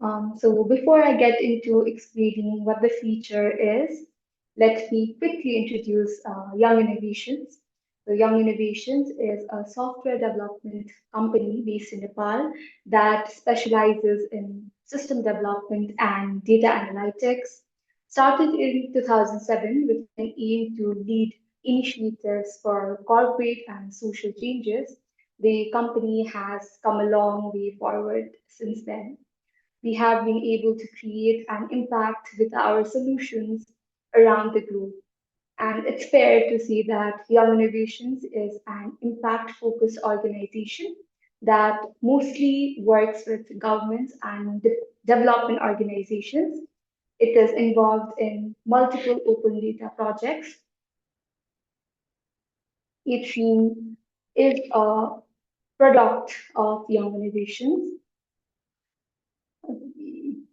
So before I get into explaining what the feature is, let me quickly introduce Young Innovations. So Young Innovations is a software development company based in Nepal that specializes in system development and data analytics. Started in 2007 with an aim to lead initiatives for corporate and social changes, the company has come a long way forward since then. We have been able to create an impact with our solutions around the globe. And it's fair to say that Young Innovations is an impact focused organization that mostly works with governments and development organizations. It is involved in multiple open data projects. Each team is a product of Young Innovations.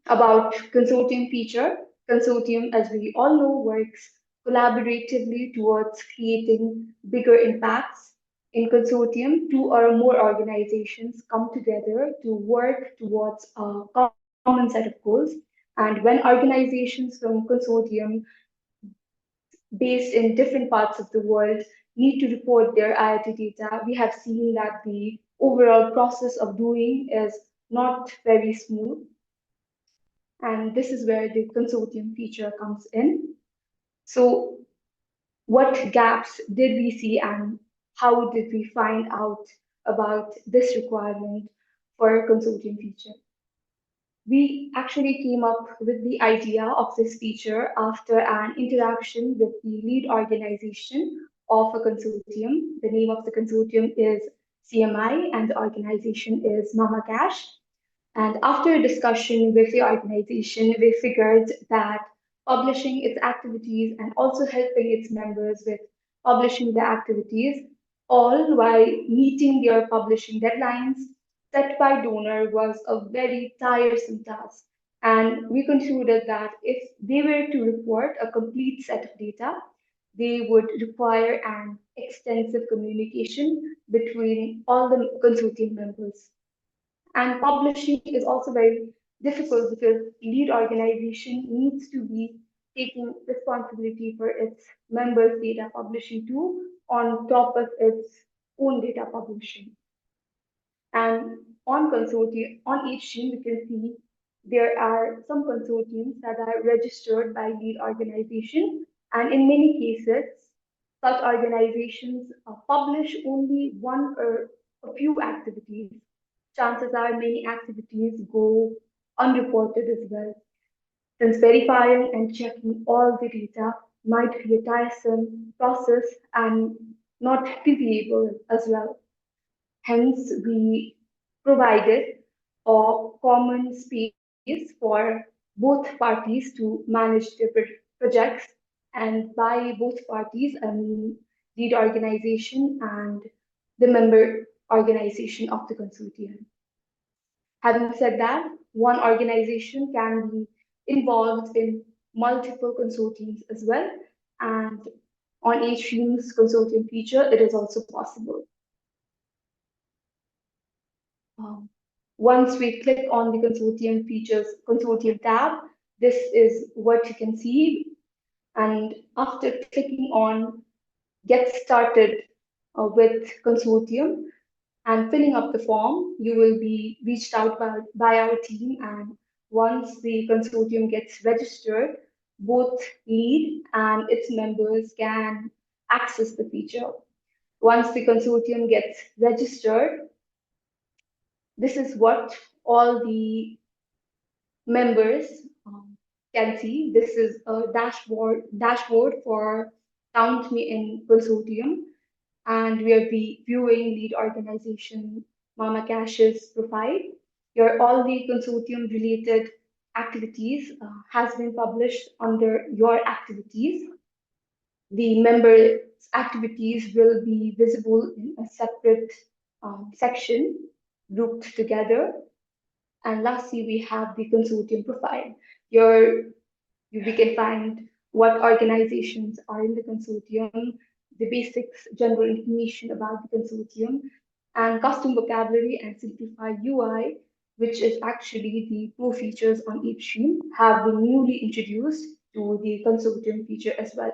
About consortium feature. Consortium, as we all know, works collaboratively towards creating bigger impacts. In consortium, two or more organizations come together to work towards a common set of goals. And when organizations from consortium based in different parts of the world need to report their IoT data, we have seen that the overall process of doing is not very smooth. And this is where the consortium feature comes in. So what gaps did we see and how did we find out about this requirement for a consortium feature? We actually came up with the idea of this feature after an interaction with the lead organization of a consortium. The name of the consortium is CMI and the organization is Mama Cash. And after a discussion with the organization, we figured that publishing its activities and also helping its members with publishing their activities, all while meeting their publishing deadlines set by donor was a very tiresome task. And we concluded that if they were to report a complete set of data, they would require an extensive communication between all the consortium members. And publishing is also very difficult because lead organization needs to be taking responsibility for its members' data publishing too, on top of its own data publishing. And on consortium, on each team, we can see there are some consortiums that are registered by lead organization, and in many cases, such organizations publish only one or a few activities. Chances are many activities go unreported as well, since verifying and checking all the data might be a tiresome process and not feasible as well. Hence, we provided a common space for both parties to manage their projects. And by both parties, I mean lead organization and the member organization of the consortium. Having said that, one organization can be involved in multiple consortiums as well. And on HStream's consortium feature, it is also possible. Um, Once we click on the consortium features consortium tab, this is what you can see. And after clicking on get started with consortium and filling up the form, you will be reached out by our team. And once the consortium gets registered, both lead and its members can access the feature. Once the consortium gets registered, this is what all the members can see. This is a dashboard for Count Me In Consortium, and we are viewing lead organization Mama Cash's profile. Your all the consortium related activities has been published under your activities. The members' activities will be visible in a separate section grouped together. And lastly, we have the consortium profile. Here, we can find what organizations are in the consortium, the basics, general information about the consortium, and custom vocabulary and simplified UI which is actually the pro features on each stream, have been newly introduced to the consortium feature as well.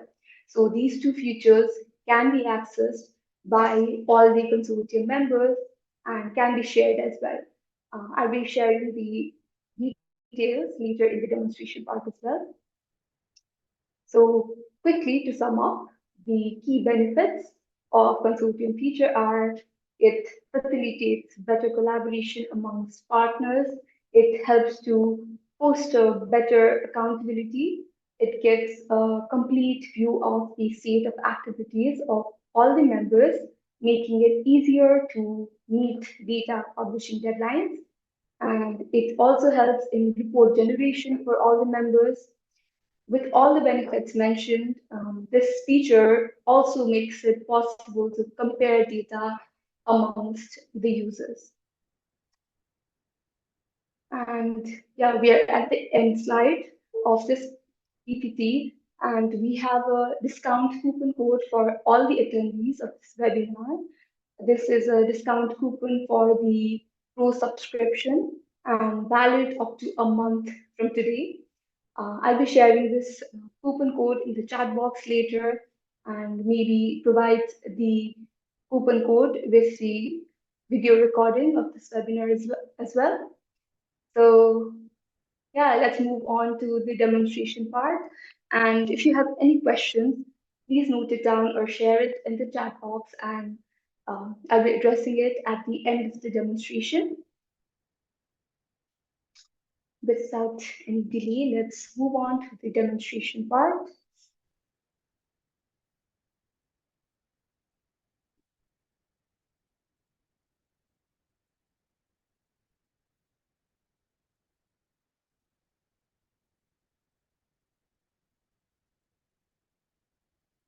So these two features can be accessed by all the consortium members and can be shared as well. I'll be sharing the details later in the demonstration part as well. So quickly to sum up, the key benefits of consortium feature are it facilitates better collaboration amongst partners, it helps to foster better accountability, it gives a complete view of the state of activities of all the members, making it easier to meet data publishing deadlines. And it also helps in report generation for all the members. With all the benefits mentioned, this feature also makes it possible to compare data amongst the users. And yeah, we are at the end slide of this PPT, and we have a discount coupon code for all the attendees of this webinar. This is a discount coupon for the Pro subscription and valid up to a month from today. I'll be sharing this coupon code in the chat box later and maybe provide the coupon code with the video recording of this webinar as well. So yeah, let's move on to the demonstration part. And if you have any questions, please note it down or share it in the chat box, and I'll be addressing it at the end of the demonstration. Without any delay, let's move on to the demonstration part.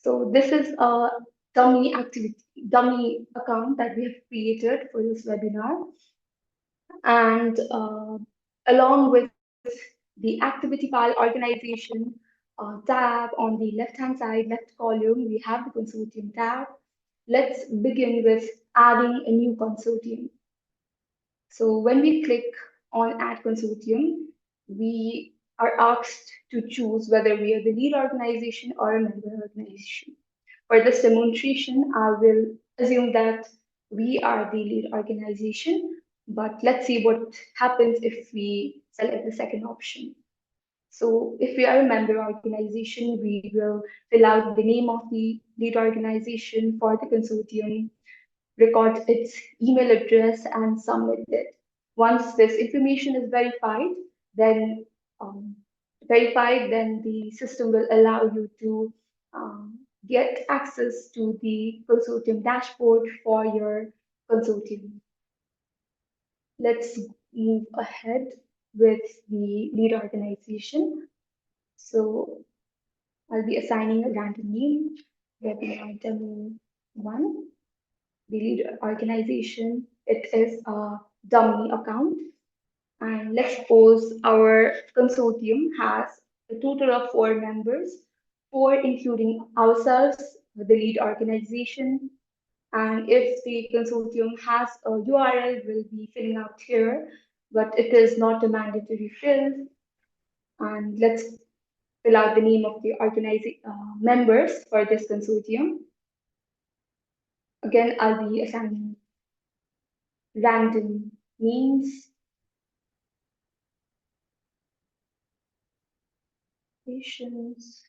So this is a dummy account that we have created for this webinar. And along with the activity file organization tab on the left-hand side, left column, we have the consortium tab. Let's begin with adding a new consortium. So when we click on Add Consortium, we are asked to choose whether we are the lead organization or a member organization. For this demonstration, I will assume that we are the lead organization, but let's see what happens if we select the second option. So if we are a member organization, we will fill out the name of the lead organization for the consortium, record its email address, and submit it. Once this information is then um, then the system will allow you to get access to the consortium dashboard for your consortium. Let's move ahead with the lead organization. So I'll be assigning a random name, webinar demo 1. The lead organization, it is a dummy account. And let's suppose our consortium has a total of 4 members, 4 including ourselves, the lead organization. And if the consortium has a URL, we'll be filling out here, but it is not a mandatory field. And let's fill out the name of the members for this consortium. Again, I'll be assigning random names. Patients,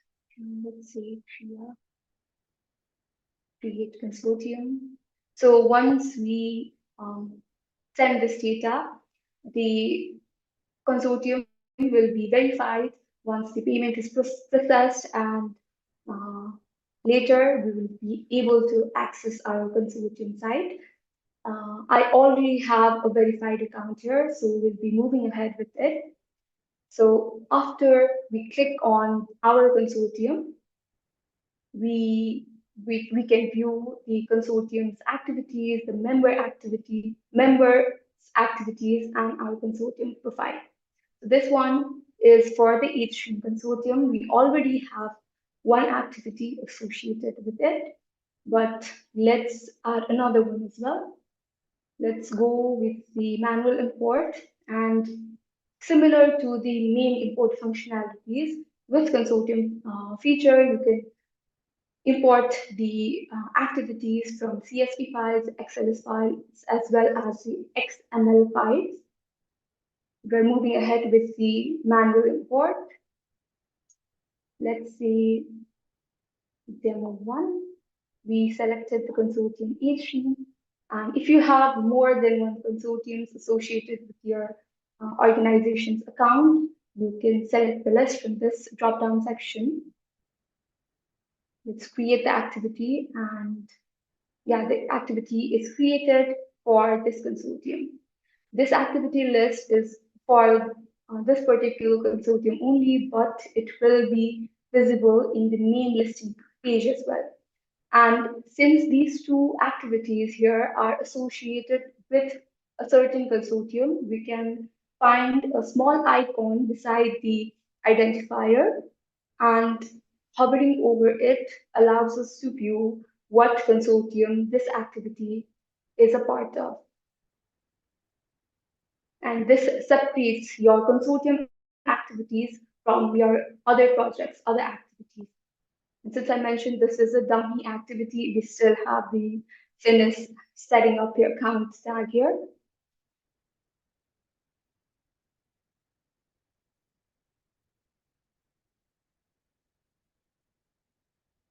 let's say create consortium. So once we send this data, the consortium will be verified once the payment is processed, and uh, later we will be able to access our consortium site. I already have a verified account here, so we'll be moving ahead with it. So after we click on our consortium, we can view the consortium's activities, the members' activities, and our consortium profile. So this one is for the hStream consortium. We already have one activity associated with it, but let's add another one as well. Let's go with the manual import. And similar to the main import functionalities, with Consortium feature, you can import the activities from CSV files, XLS files, as well as the XML files. We're moving ahead with the manual import. Let's see demo one. We selected the consortium H3. And if you have more than one consortiums associated with your organization's account, you can select the list from this drop-down section. Let's create the activity, and yeah, the activity is created for this consortium. This activity list is for this particular consortium only, but it will be visible in the main listing page as well. And since these two activities here are associated with a certain consortium, we can find a small icon beside the identifier, and hovering over it allows us to view what consortium this activity is a part of. And this separates your consortium activities from your other projects, other activities. And since I mentioned this is a dummy activity, we still have the finish setting up your account tag here.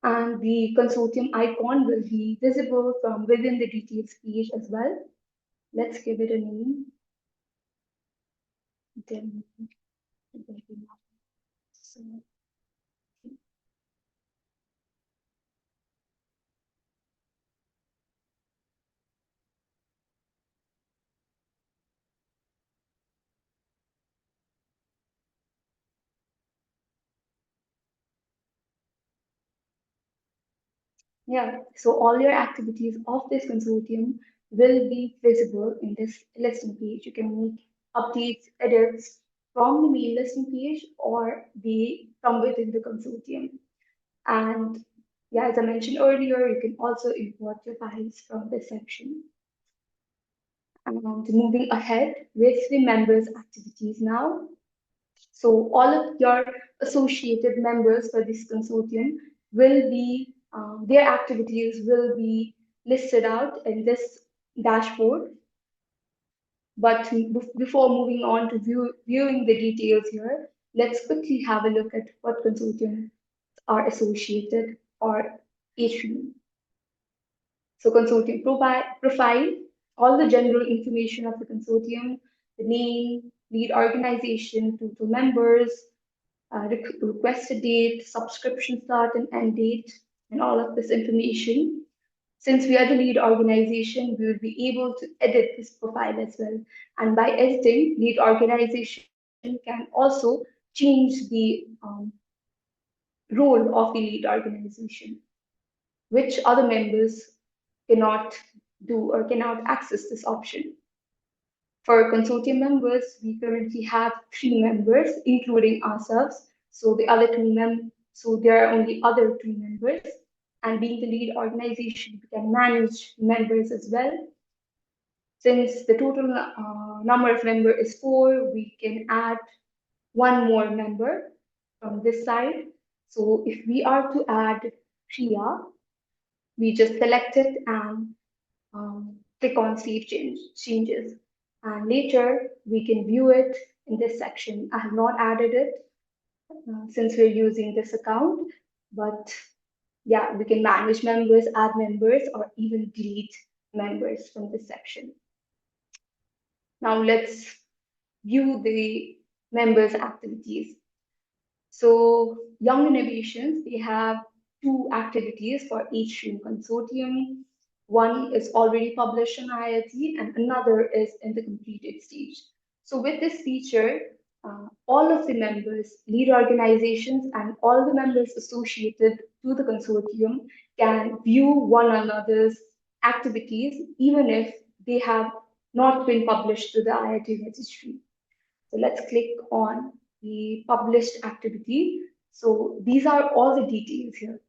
And the consortium icon will be visible from within the details page as well. Let's give it a name. Then so yeah, so all your activities of this consortium will be visible in this listing page. You can make updates, edits from the main listing page or the from within the consortium. And yeah, as I mentioned earlier, you can also import your files from this section. And moving ahead with the members activities now. So all of your associated members for this consortium will be, their activities will be listed out in this dashboard. But before moving on to viewing the details here, let's quickly have a look at what consortiums are associated or issued. So consortium profile, all the general information of the consortium, the name, lead organization, total members, requested date, subscription start and end date, and all of this information. Since we are the lead organization, we will be able to edit this profile as well. And by editing, lead organization can also change the role of the lead organization, which other members cannot do or cannot access this option. For consortium members, we currently have 3 members, including ourselves. So the other so there are only other 2 members. And being the lead organization, we can manage members as well. Since the total number of members is 4, we can add 1 more member from this side. So if we are to add Priya, we just select it and click on Save Changes. And later, we can view it in this section. I have not added it since we're using this account, but yeah, we can manage members, add members, or even delete members from this section. Now let's view the members' activities. So Young Innovations, they have 2 activities for each stream consortium. One is already published on IATI and another is in the completed stage. So with this feature, all of the members, lead organizations, and all the members associated to the consortium can view one another's activities, even if they have not been published to the IATI registry. So let's click on the published activity. So these are all the details here.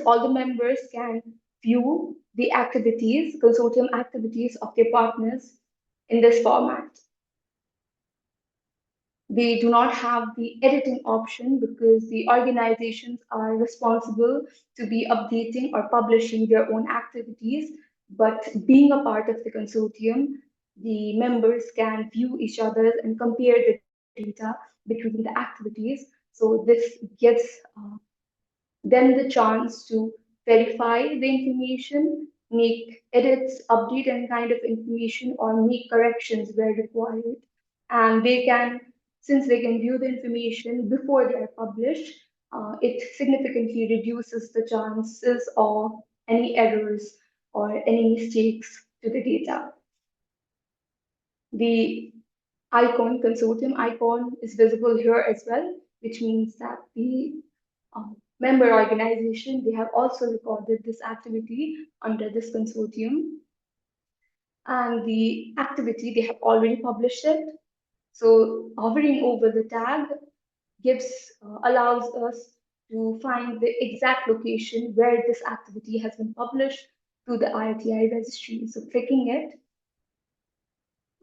All the members can view the activities, consortium activities of their partners in this format. They do not have the editing option because the organizations are responsible to be updating or publishing their own activities. But being a part of the consortium, the members can view each other and compare the data between the activities. So this gives them the chance to verify the information, make edits, update any kind of information, or make corrections where required. And they can, since they can view the information before they are published, it significantly reduces the chances of any errors or any mistakes to the data. The icon, consortium icon, is visible here as well, which means that the member organization, they have also recorded this activity under this consortium. And the activity, they have already published it. So hovering over the tag allows us to find the exact location where this activity has been published through the IATI registry. So clicking it,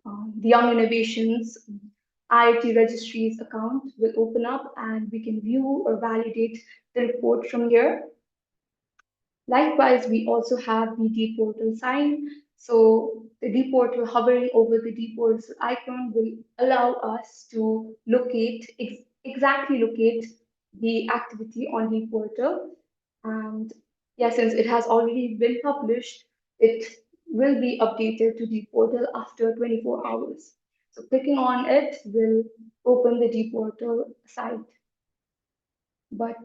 the Young Innovations IAT Registries account will open up and we can view or validate the report from here. Likewise, we also have the dportal sign. So the dportal, hovering over the dportal icon will allow us to exactly locate the activity on dportal. And yeah, since it has already been published, it will be updated to dportal after 24 hours. So clicking on it will open the dportal site. But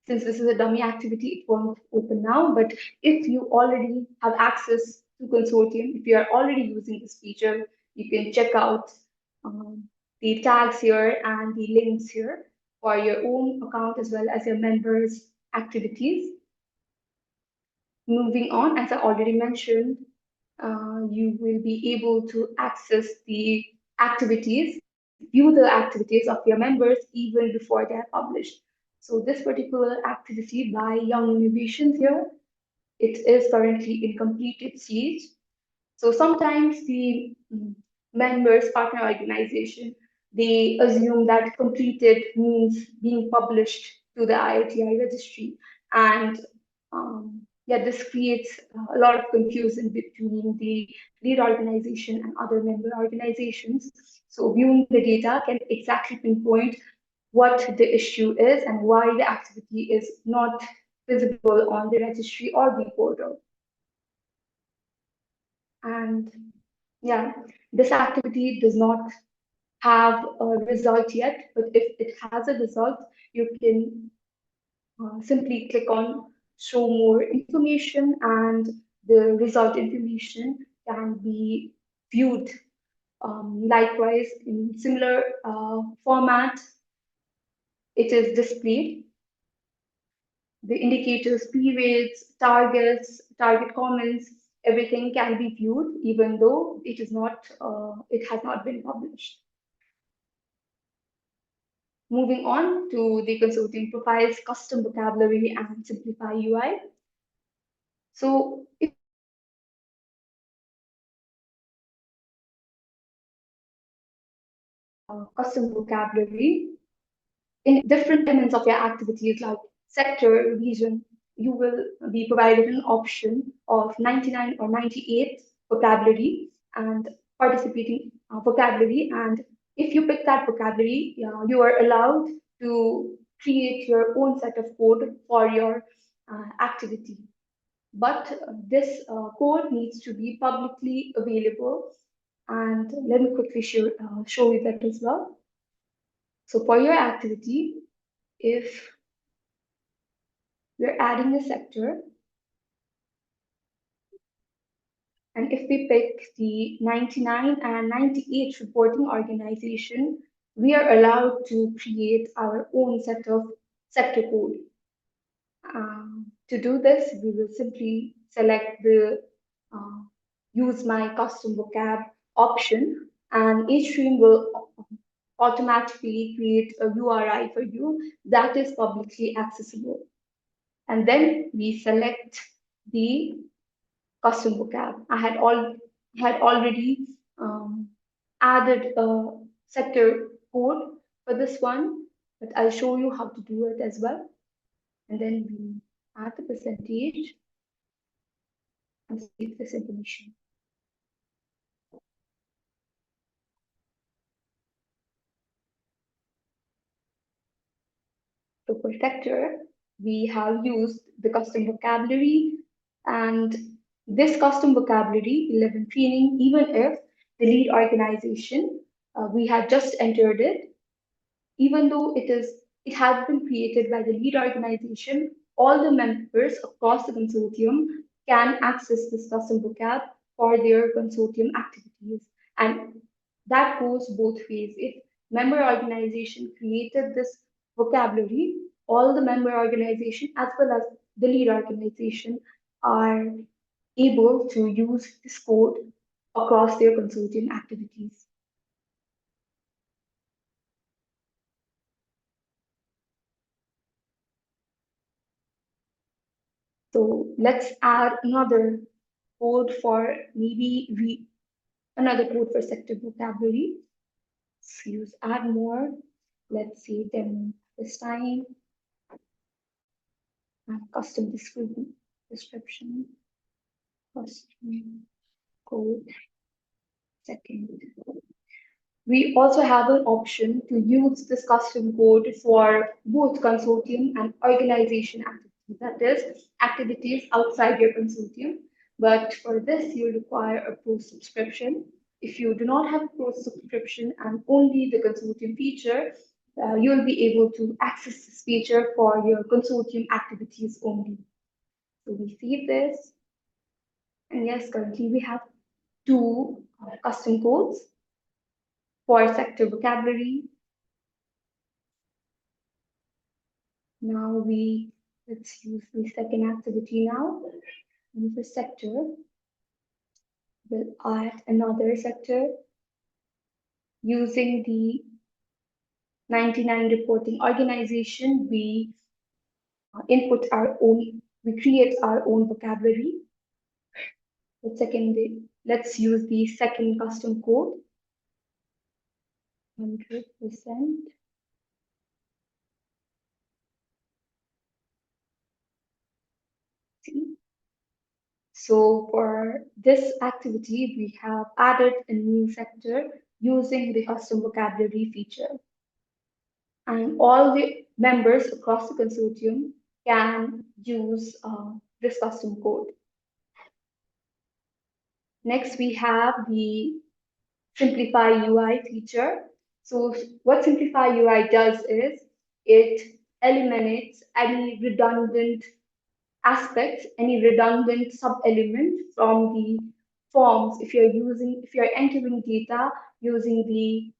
since this is a dummy activity, it won't open now. But if you already have access to Consortium, if you are already using this feature, you can check out the tags here and the links here for your own account as well as your members' activities. Moving on, as I already mentioned, you will be able to access the activities, view the activities of your members even before they are published. So this particular activity by Young Innovations here, it is currently in completed stage. So sometimes the members, partner organization, they assume that completed means being published to the IATI registry. And yeah, this creates a lot of confusion between the lead organization and other member organizations. So viewing the data can exactly pinpoint what the issue is and why the activity is not visible on the registry or the portal. And yeah, this activity does not have a result yet, but if it has a result, you can simply click on show more information and the result information can be viewed. Likewise, in similar format, it is displayed. The indicators, periods, targets, target comments, everything can be viewed even though it has not been published. Moving on to the consortium profiles, custom vocabulary, and simplify UI. So if you are already custom vocabulary in different elements of your activities like sector, region, you will be provided an option of 99 or 98 vocabulary and participating vocabulary. And if you pick that vocabulary, you are allowed to create your own set of code for your activity. But this code needs to be publicly available. And let me quickly show you that as well. So for your activity, if we're adding a sector, and if we pick the 99 and 98 reporting organization, we are allowed to create our own set of sector code. To do this, we will simply select the uh, use my custom vocab option, and each stream will automatically create a URI for you that is publicly accessible. And then we select the custom vocab. I had had already added a sector code for this one, but I'll show you how to do it as well. And then we add the percentage and save this information. So for sector, we have used the custom vocabulary, and this custom vocabulary, 11 training, even if the lead organization, we had just entered it, even though it has been created by the lead organization, all the members across the consortium can access this custom vocab for their consortium activities. And that goes both ways. If member organization created this vocabulary, all the member organization as well as the lead organization are able to use this code across their consortium activities. So let's add another code for another code for sector vocabulary. Let's use add more. Let's see them this time. Custom description, custom code, second. We also have an option to use this custom code for both consortium and organization activities, that is, activities outside your consortium. But for this, you require a pro subscription. If you do not have a pro subscription and only the consortium feature, you'll be able to access this feature for your consortium activities only. So we save this. And yes, currently we have two custom codes for sector vocabulary. Now let's use the second activity now. And the sector, we'll add another sector using the 99 reporting organization. We we create our own vocabulary. Let's use the second custom code, 100%. So for this activity, we have added a new sector using the custom vocabulary feature. And all the members across the consortium can use this custom code. Next, we have the Simplify UI feature. So what Simplify UI does is it eliminates any redundant aspects, any redundant sub-element from the forms. If you're entering data using the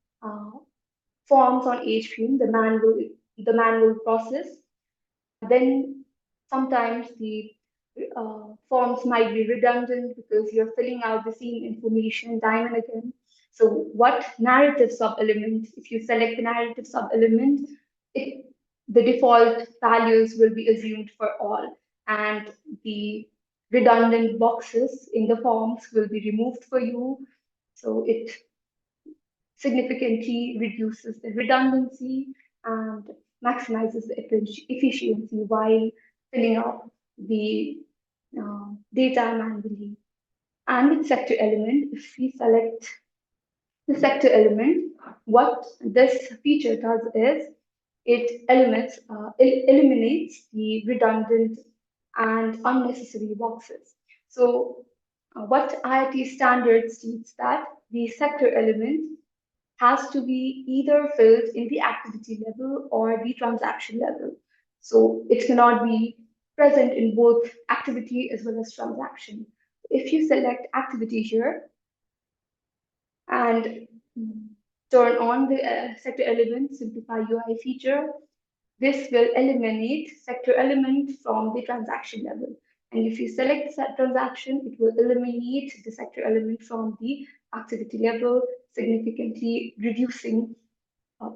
forms on HPM, the manual process, then sometimes the forms might be redundant because you're filling out the same information time and again. So what narrative sub-element, if you select the narrative sub-element, the default values will be assumed for all, and the redundant boxes in the forms will be removed for you. So it significantly reduces the redundancy and maximizes the efficiency while filling up the data manually. And with sector element, if we select the sector element, what this feature does is it eliminates the redundant and unnecessary boxes. So what IATI standard states that the sector element has to be either filled in the activity level or the transaction level. So it cannot be present in both activity as well as transaction. If you select activity here and turn on the sector element simplify UI feature, this will eliminate sector element from the transaction level. And if you select that transaction, it will eliminate the sector element from the activity level, significantly reducing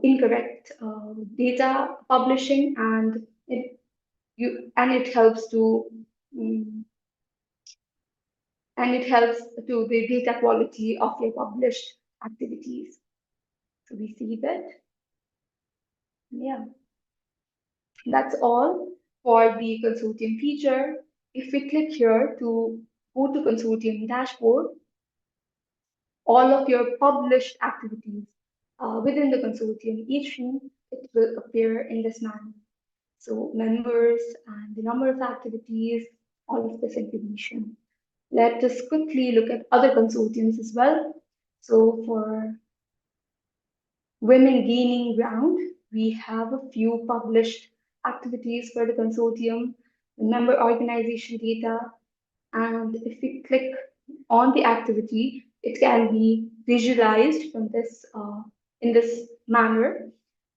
incorrect data publishing, and it helps to and it helps to the data quality of your published activities. So we see that. Yeah, that's all for the consortium feature. If we click here to go to consortium dashboard, all of your published activities within the consortium, each room, it will appear in this manner. So members and the number of activities, all of this information. Let us quickly look at other consortiums as well. So for women gaining ground, we have a few published activities for the consortium, the member organization data, and if we click on the activity, it can be visualized from this in this manner.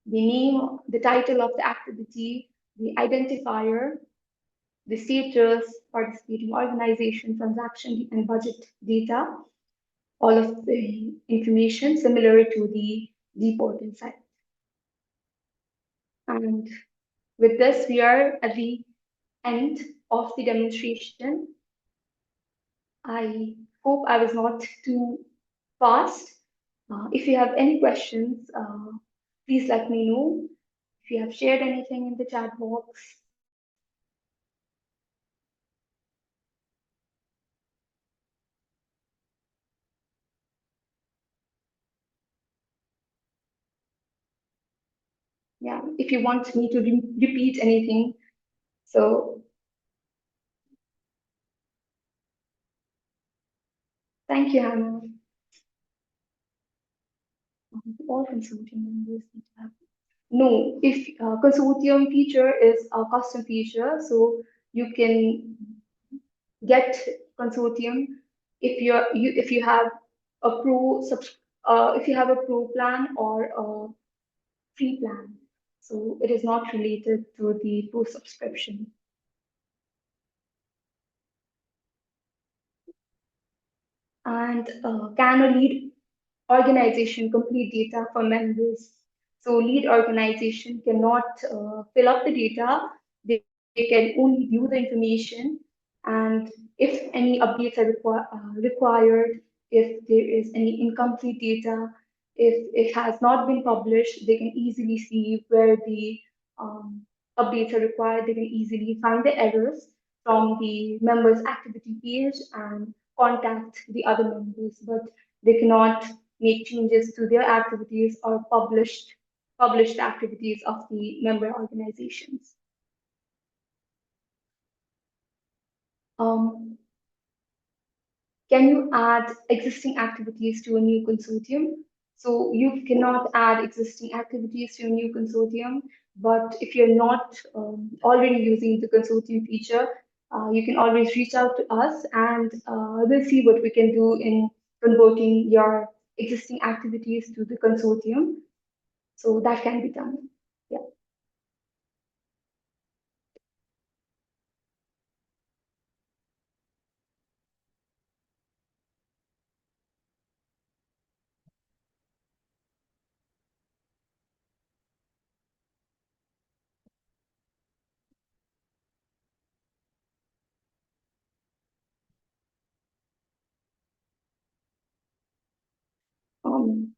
The name, the title of the activity, the identifier, the status, participating organization, transaction and budget data, all of the information similar to the report inside. And with this, we are at the end of the demonstration. I hope I was not too fast. If you have any questions, please let me know. If you have shared anything in the chat box. Yeah, if you want me to repeat anything. So thank you, Hannah. All consortium members need to have. No, if consortium feature is a custom feature, so you can get consortium if you have a if you have a pro plan or a free plan. So it is not related to the pro subscription. And can a lead organization complete data for members? So lead organization cannot fill up the data. They can only view the information. And if any updates are required, if there is any incomplete data, if it has not been published, they can easily see where the updates are required. They can easily find the errors from the members activity page and contact the other members, but they cannot make changes to their activities or published activities of the member organizations. Um, can you add existing activities to a new consortium? So you cannot add existing activities to a new consortium, but if you're not already using the consortium feature, you can always reach out to us and we'll see what we can do in converting your existing activities to the consortium. So that can be done. Yeah.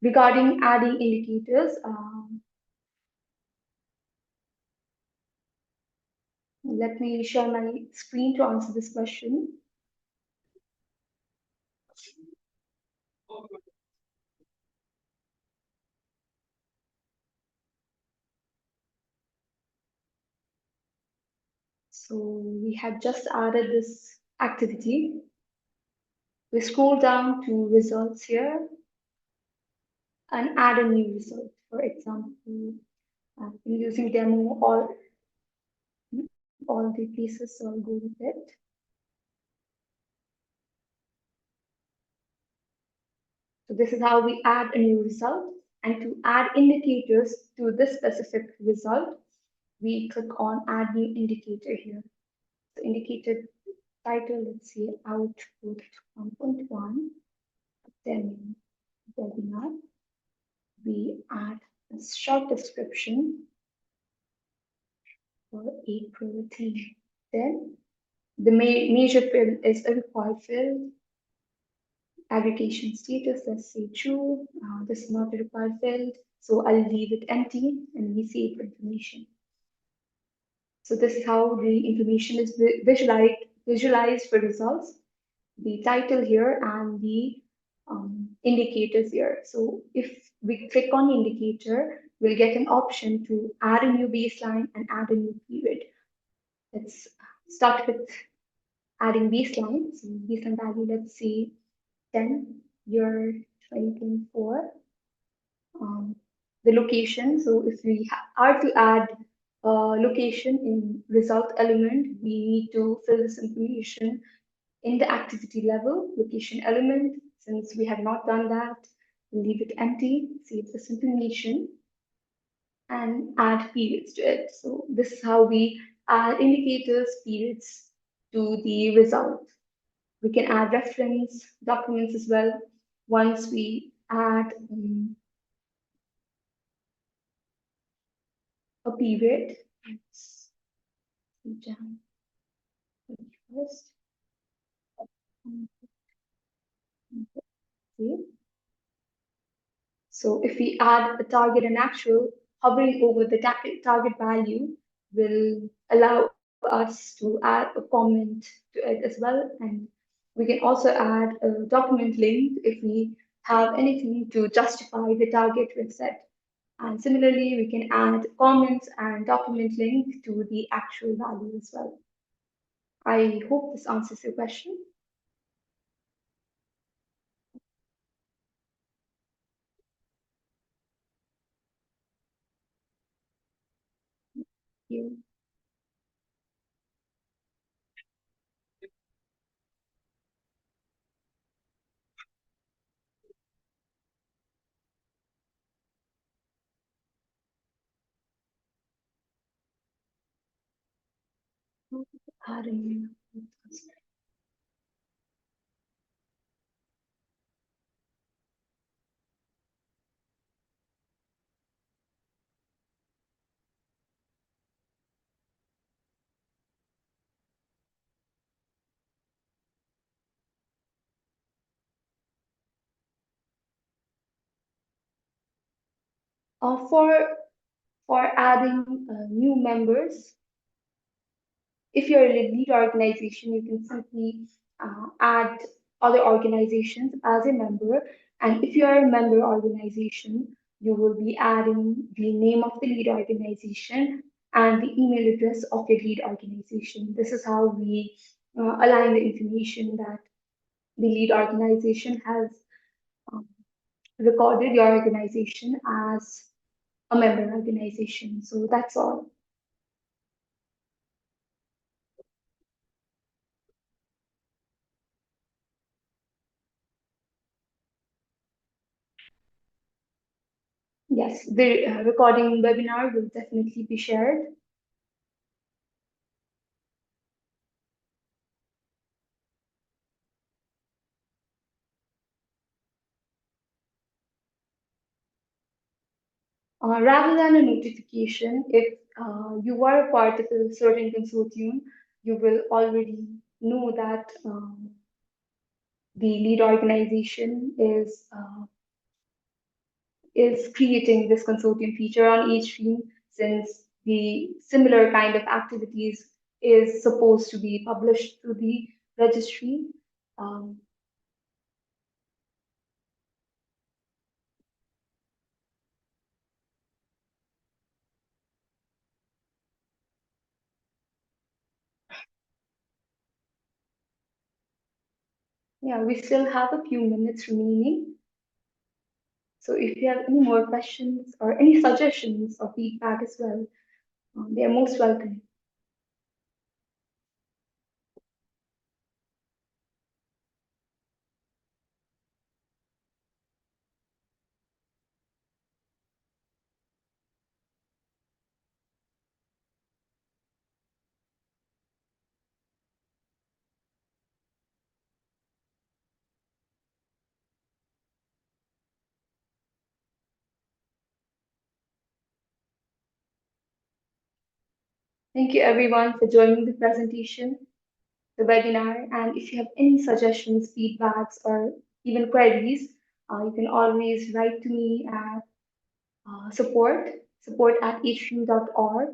Regarding adding indicators, let me share my screen to answer this question. So we had just added this activity. We scroll down to results here and add a new result. For example, I've been using demo all the places, so I'll go with it. So this is how we add a new result. And to add indicators to this specific result, we click on add new indicator here. The indicator title, let's see, output 1.1, then webinar. We add a short description for April theme. Then the major field is a required field. Aggregation status, let's say true. This is not a required field, so I'll leave it empty and we save information. So this is how the information is visualized for results. The title here and the indicators here. So if we click on indicator, we'll get an option to add a new baseline and add a new period. Let's start with adding baseline. So baseline value, let's say 10, year 2024. The location. So if we are to add a location in result element, we need to fill this information in the activity level, location element. Since we have not done that, we'll leave it empty, save this information, and add periods to it. So this is how we add indicators, periods to the result. We can add reference documents as well. Once we add a period, let's see, Jan 21st. So if we add a target and actual, hovering over the target value will allow us to add a comment to it as well. And we can also add a document link if we have anything to justify the target we've set. And similarly, we can add comments and document link to the actual value as well. I hope this answers your question. You. Adding for adding new members, if you're a lead organization, you can simply add other organizations as a member. And if you're a member organization, you will be adding the name of the lead organization and the email address of your lead organization. This is how we align the information that the lead organization has um, recorded your organization as a member organization. So that's all. Yes, the recording webinar will definitely be shared. Rather than a notification, if you are a part of a certain consortium, you will already know that the lead organization is creating this consortium feature on each stream, since the similar kind of activities is supposed to be published to the registry. Um, yeah, we still have a few minutes remaining. So if you have any more questions or any suggestions or feedback as well, they are most welcome. Thank you everyone for joining the presentation, the webinar, and if you have any suggestions, feedbacks, or even queries, you can always write to me at support at hq.org.